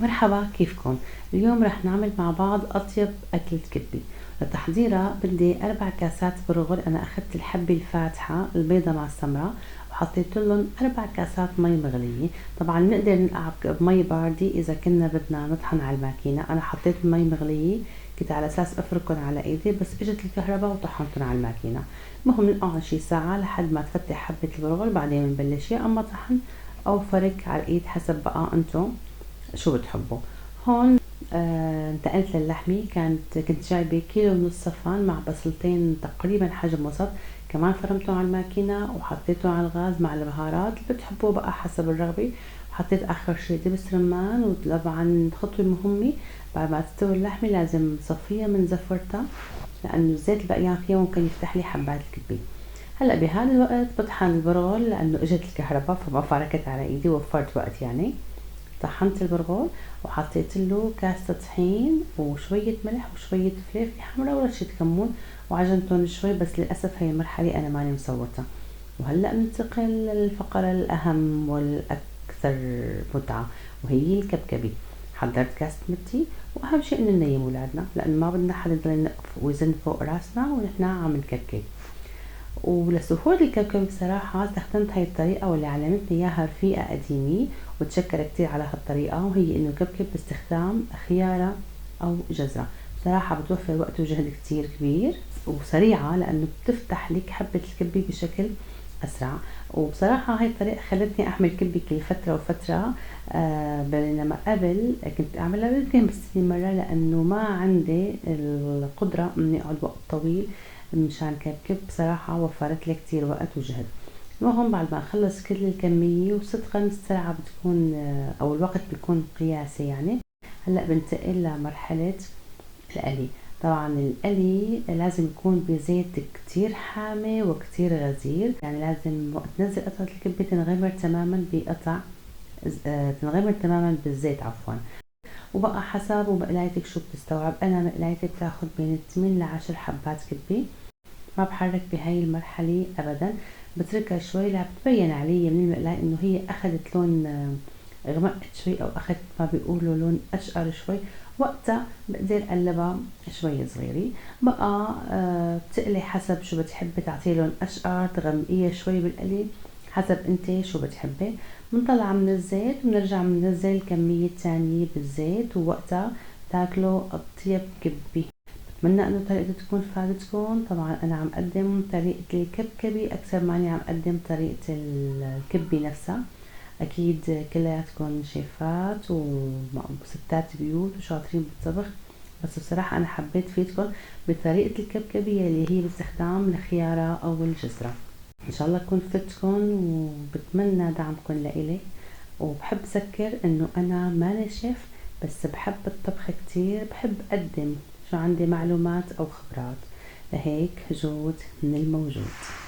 مرحبا، كيفكن؟ اليوم رح نعمل مع بعض أطيب أكلة كبة. لتحضيرها بدي 4 كاسات برغل. أنا أخذت الحبة الفاتحة البيضة مع السمراء وحطيت لهم 4 كاسات مي مغلية. طبعا نقدر ننقع بمي باردة إذا كنا بدنا نطحن على الماكينة. أنا حطيت مي مغلية كنت على أساس أفركن على إيدي، بس إجت الكهرباء وطحنتن على الماكينة. المهم ننقعهم شي ساعة لحد ما تفتح حبة البرغل، بعدين بنبلش يا أما طحن أو فرك على الإيد حسب بقى أنتو شو بتحبوا. هون انتقلت للحمة. كنت جايبة كيلو ونص صفان مع بصلتين تقريبا حجم وسط، كمان فرمتهم على الماكينة وحطيتهم على الغاز مع البهارات اللي بتحبوه بقى حسب الرغبة. حطيت اخر شي دبس رمان. وطبعا خطوة مهمة، بعد ما تستوي اللحمة لازم صفيها من زفرتها، لانه الزيت البقيان فيها ممكن يفتح لي حبات الكبة. هلا بهذا الوقت بطحن البرغل لانه اجت الكهرباء فما فركت على ايدي، وفرت وقت يعني. طحنت البرغل وحطيت له كاسة طحين وشوية ملح وشوية فلفل حمرا ورشة كمون وعجنتهم شوي، بس للأسف هي المرحلة أنا ماني مصوتة. وهلأ بننتقل للفقرة الأهم والأكثر متعة، وهي الكبكبي. حضرت كاسة متي، وأهم شيء إنه ننيم ولادنا، لأن ما بدنا حدا يضل ينقف ويزن فوق راسنا ونحن عم نكبكب. ولسهولة الكركم بصراحة استخدمت هاي الطريقة واللي علمتني اياها رفيقة قديمة، وتشكر كتير على هالطريقة، وهي انه كبكب باستخدام خيارة او جزرة. بصراحة بتوفر وقت وجهد كتير كبير، وسريعة لانه بتفتح لك حبة الكبة بشكل اسرع. وبصراحة هاي الطريقة خلتني اعمل كبة كل فترة وفترة. بينما قبل كنت اعملها يمكن بالسنة مرة، لانه ما عندي القدرة اني اقعد وقت طويل مشان كركب. بصراحة وفرت لي كتير وقت وجهد. المهم بعد ما اخلص كل الكمية، وصدقا السرعة بتكون او الوقت بيكون قياسي يعني. هلا بنتقل لمرحلة القلي. طبعا القلي لازم يكون بزيت كتير حامي وكتير غزير، يعني لازم وقت تنزل قطعة الكبة تنغمر تماما بقطع تنغمر تماما بالزيت عفوا. وبقى حسب ومقلايتك شو بتستوعب. انا مقلايتي بتاخد بين 8 ل 10 حبات كبة. ما بحرك بهاي المرحلة ابدا، بتركها شوي لبتبين علي من المقلاية انه هي اخذت لون غمقت شوي، او اخذت ما بيقولوا لون اشقر شوي. وقتها بقدر اقلبها شوي صغيرة. بقى بتقلي حسب شو بتحبي، تعطيه لون اشقر تغمقيها شوي بالقلي حسب انت شو بتحبي. بنطلع من الزيت وبنرجع بننزل الكمية الثانية بالزيت، ووقتها تاكلوا اطيب كبة. بتمنى انه طريقتي تكون فادتكم. طبعا انا عم قدم طريقة الكبكبي اكثر ما اني عم قدم طريقة الكبة نفسها. اكيد كلياتكم شيفات وستات بيوت وشاطرين بالطبخ، بس بصراحة انا حبيت فيدكم بطريقة الكبكبية اللي هي باستخدام الخيارة او الجزرة. ان شاء الله تكون فدتكم، وبتمنى دعمكم لإلي. وبحب اذكر انه انا ماني شيف، بس بحب الطبخ كتير، بحب اقدم شو عندي معلومات او خبرات، لهيك جود من الموجود.